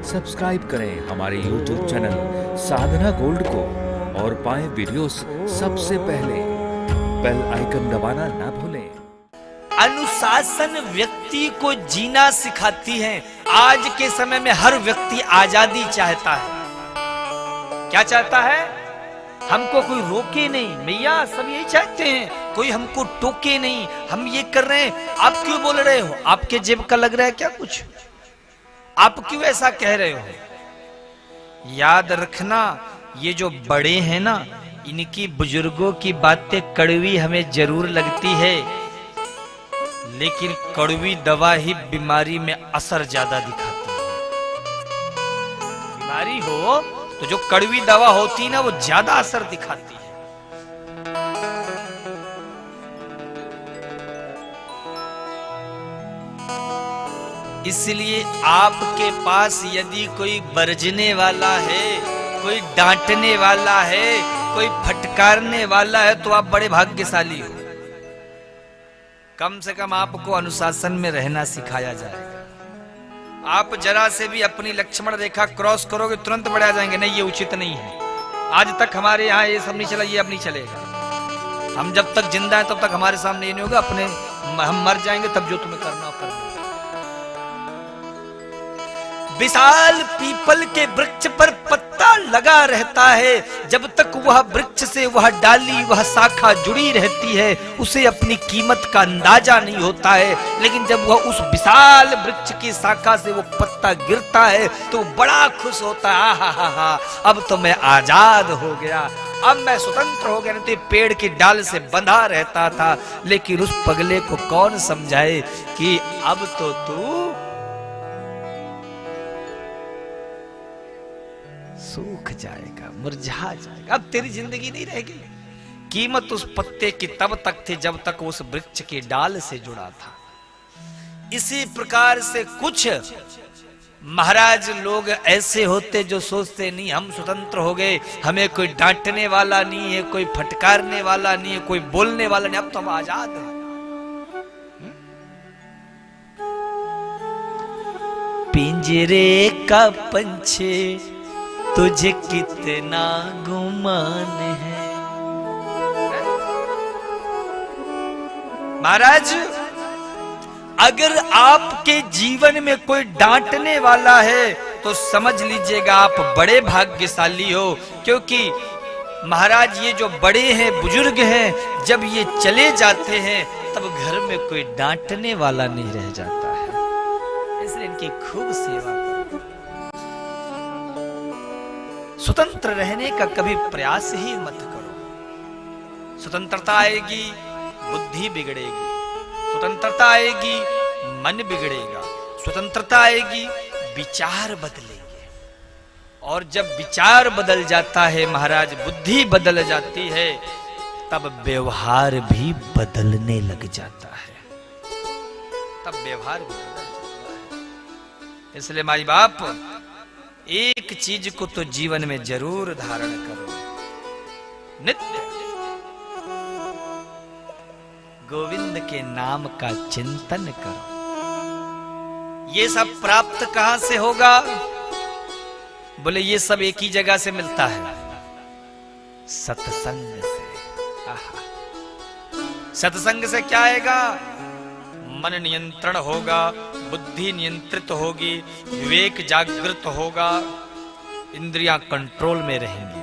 Subscribe करें हमारे YouTube channel साधना gold को और पाएं वीडियोस सबसे पहले। बेल आइकन दबाना ना भूलें। अनुशासन व्यक्ति को जीना सिखाती है। आज के समय में हर व्यक्ति आजादी चाहता है। क्या चाहता है? हमको कोई रोके नहीं। मैया सब यही चाहते हैं, कोई हमको टोके नहीं। हम ये कर रहे हैं, आप क्यों बोल रहे हो? आपके जेब का लग रहा है क्या कुछ? आप क्यों ऐसा कह रहे हो? याद रखना, ये जो बड़े हैं ना, इनकी बुजुर्गों की बातें कड़वी हमें जरूर लगती है, लेकिन कड़वी दवा ही बीमारी में असर ज्यादा दिखाती है। बीमारी हो तो जो कड़वी दवा होती है ना, वो ज्यादा असर दिखाती है। इसलिए आपके पास यदि कोई बरजने वाला है, कोई डांटने वाला है, कोई फटकारने वाला है, तो आप बड़े भाग्यशाली हो। कम से कम आपको अनुशासन में रहना सिखाया जाएगा। आप जरा से भी अपनी लक्ष्मण रेखा क्रॉस करोगे, तुरंत बढ़ जाएंगे, नहीं ये उचित नहीं है। आज तक हमारे यहाँ ये सब नहीं चला, ये अब नहीं चलेगा। हम जब तक जिंदा हैं तब तक हमारे सामने ये नहीं होगा, अपने हम मर जाएंगे तब जो तुम्हें करना हो करना। विशाल पीपल के वृक्ष पर पत्ता लगा रहता है। जब तक वह वृक्ष से वह डाली, वह शाखा जुड़ी रहती है, उसे अपनी कीमत का अंदाजा नहीं होता है। लेकिन जब वह उस विशाल वृक्ष की शाखा से वो पत्ता गिरता है तो बड़ा खुश होता है, हा हा हा, अब तो मैं आजाद हो गया, अब मैं स्वतंत्र हो गया। नहीं तो पेड़ की डाल से बंधा रहता था। लेकिन उस पगले को कौन समझाए कि अब तो तू सूख जाएगा, मुरझा जाएगा, अब तेरी जिंदगी नहीं रहेगी। कीमत उस पत्ते की तब तक थी जब तक उस वृक्ष की डाल से जुड़ा था। इसी प्रकार से कुछ महाराज लोग ऐसे होते जो सोचते नहीं हम स्वतंत्र हो गए, हमें कोई डांटने वाला नहीं है, कोई फटकारने वाला नहीं है, कोई बोलने वाला नहीं, अब तो हम आजाद हैं। पिंजरे का पंछी तुझे कितना गुमान है। महाराज, अगर आपके जीवन में कोई डांटने वाला है तो समझ लीजिएगा आप बड़े भाग्यशाली हो। क्योंकि महाराज ये जो बड़े हैं, बुजुर्ग हैं, जब ये चले जाते हैं तब घर में कोई डांटने वाला नहीं रह जाता है। इसलिए इनकी खूब सेवा करो। स्वतंत्र रहने का कभी प्रयास ही मत करो। स्वतंत्रता आएगी, बुद्धि बिगड़ेगी। स्वतंत्रता आएगी, मन बिगड़ेगा। स्वतंत्रता आएगी, विचार बदलेंगे। और जब विचार बदल जाता है महाराज, बुद्धि बदल जाती है, तब व्यवहार भी बदलने लग जाता है। तब व्यवहार भी बदल जाता है। इसलिए माई बाप, एक चीज को तो जीवन में जरूर धारण करो, नित्य गोविंद के नाम का चिंतन करो। ये सब प्राप्त कहां से होगा? बोले ये सब एक ही जगह से मिलता है, सत्संग से। सत्संग से क्या आएगा? मन नियंत्रण होगा, बुद्धि नियंत्रित होगी, विवेक जागृत होगा, इंद्रियां कंट्रोल में रहेंगी।